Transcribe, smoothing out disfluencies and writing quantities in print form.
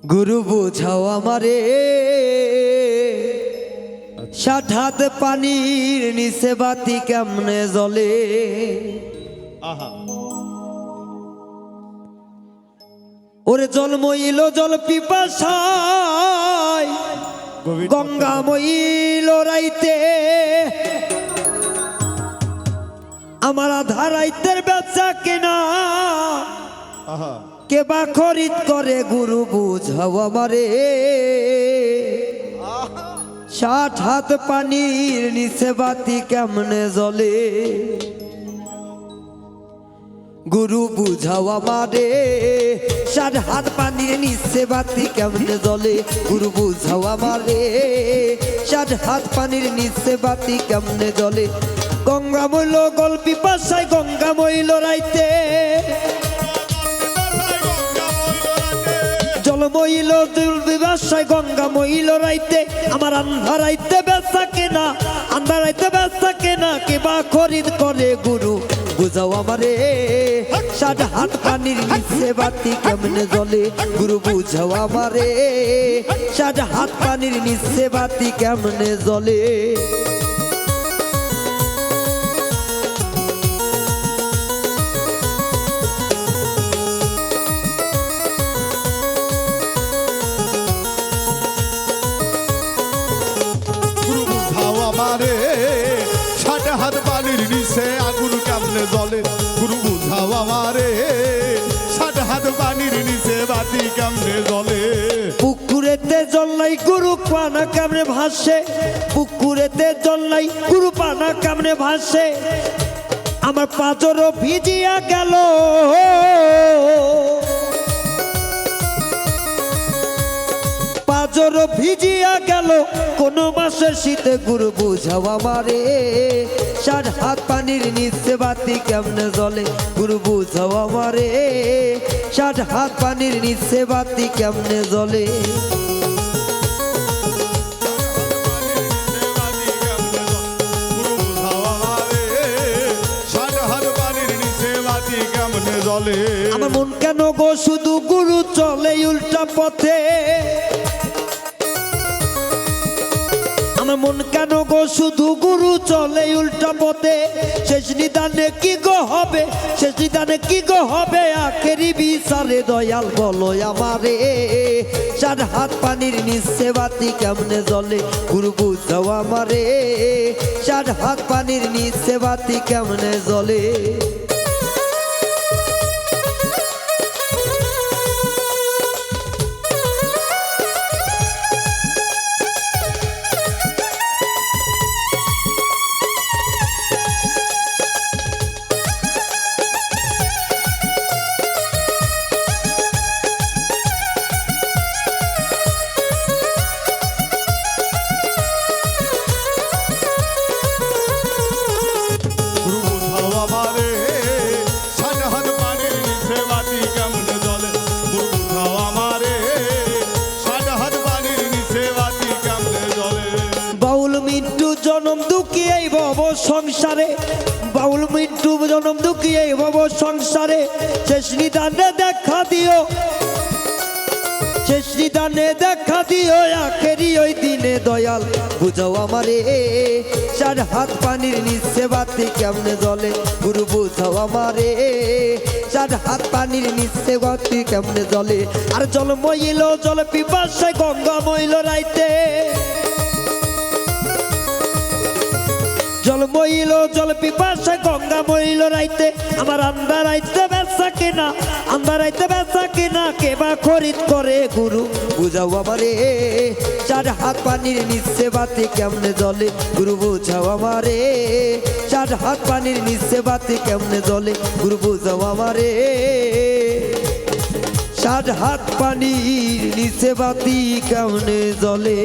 गुरु बुझाओ हमारे ষাট হাত পানির নিচে বাতি কেমনে জ্বলে। ওরে জল মইল জল পিপাসায় গঙ্গা মইল রাইতে আমার আধা রাইতের বেচা কেনা কে বা খরিদ করে গুরু বুঝাও আমারে। ষাট হাত পানির নিচে বাতি কেমনে জ্বলে। গুরু বুঝাও আমারে ষাট হাত পানির নিচে বাতি কেমনে জ্বলে। গুরু বুঝাও আমারে ষাট হাত পানির নিচে বাতি কেমনে জ্বলে। গঙ্গা মইল গল পিপাসায় গঙ্গা মইল রাইতে জল মইল বিবাসায় গঙ্গা মইল রাইতে আমার আন্ধারাইতে বেচা কেনা আন্ধারাইতে বেচা কেনা কে বা খরিদ করে গুরু বুঝাও আমারে। ষাট হাত পানির নিচে বাতি কেমনে জ্বলে। গুরু বুঝাও আমারে ষাট হাত পানির নিচে বাতি কেমনে জ্বলে। ষাট হাত পানির নিচে আগুন কেমনে জ্বলে। গুরু বুঝাও আমারে ষাট হাত পানির নিচে বাতি কেমনে জ্বলে। পুকুরেতে জল নাই গুরু পানা কেমনে ভাসে। পুকুরেতে জল নাই গুরু পানা কেমনে ভাসে আমার পাঁচরও ভিজিয়া গেল। পাঁচরও ভিজিয়া গেল কোন মাসের শীতে। গুরু বুঝাও আমারে ষাট হাত পানির নিচে বাতি কেমনে জ্বলে। গুরু বুঝাও আমারে ষাট হাত পানির নিচে বাতি কেমনে জ্বলে। আমার মন কেন গো শুধু গুরু চলে উল্টা পথে। আমার মন কেন গো শুধু গুরু চলে উল্টা পথে। শেষ নিদানে কি গো হবে শেষ নিদানে কি গো হবে আখেরি বিচারে দয়াল বলো আমারে। ষাট হাত পানির নিচে বাতি কেমনে জ্বলে। গুরু বুঝাও আমারে ষাট হাত পানির নিচে বাতি কেমনে জ্বলে। জনম দুঃখী এই ভব সংসারে বাউল মৃত্যু জনম দুঃখী এই ভব সংসারে শেষ নিদানে দেখা দিও শেষ নিদানে দেখা দিও আখেরি ওই দিনে দয়াল বুঝাও আমারে। ষাট হাত পানির নিচে বাতি কেমনে জ্বলে। গুরু বুঝাও আমারে ষাট হাত পানির নিচে বাতি কেমনে জ্বলে। আর জল মইল জল পিপাসায় গঙ্গা মইল রাইতে জল মইল জল পিপাসায় গঙ্গা মইল রাইতে আমার আন্ধারাইতে বেচা কেনা আন্ধারাইতে বেচা কেনা কে বা খরিদ করে গুরু বুঝাও আমারে। ষাট হাত পানির নিচে বাতি কেমনে জ্বলে। গুরু বুঝাও আমারে ষাট হাত পানির নিচে বাতি কেমনে জ্বলে। গুরু বুঝাও আমারে ষাট হাত পানির নিচে বাতি কেমনে জ্বলে।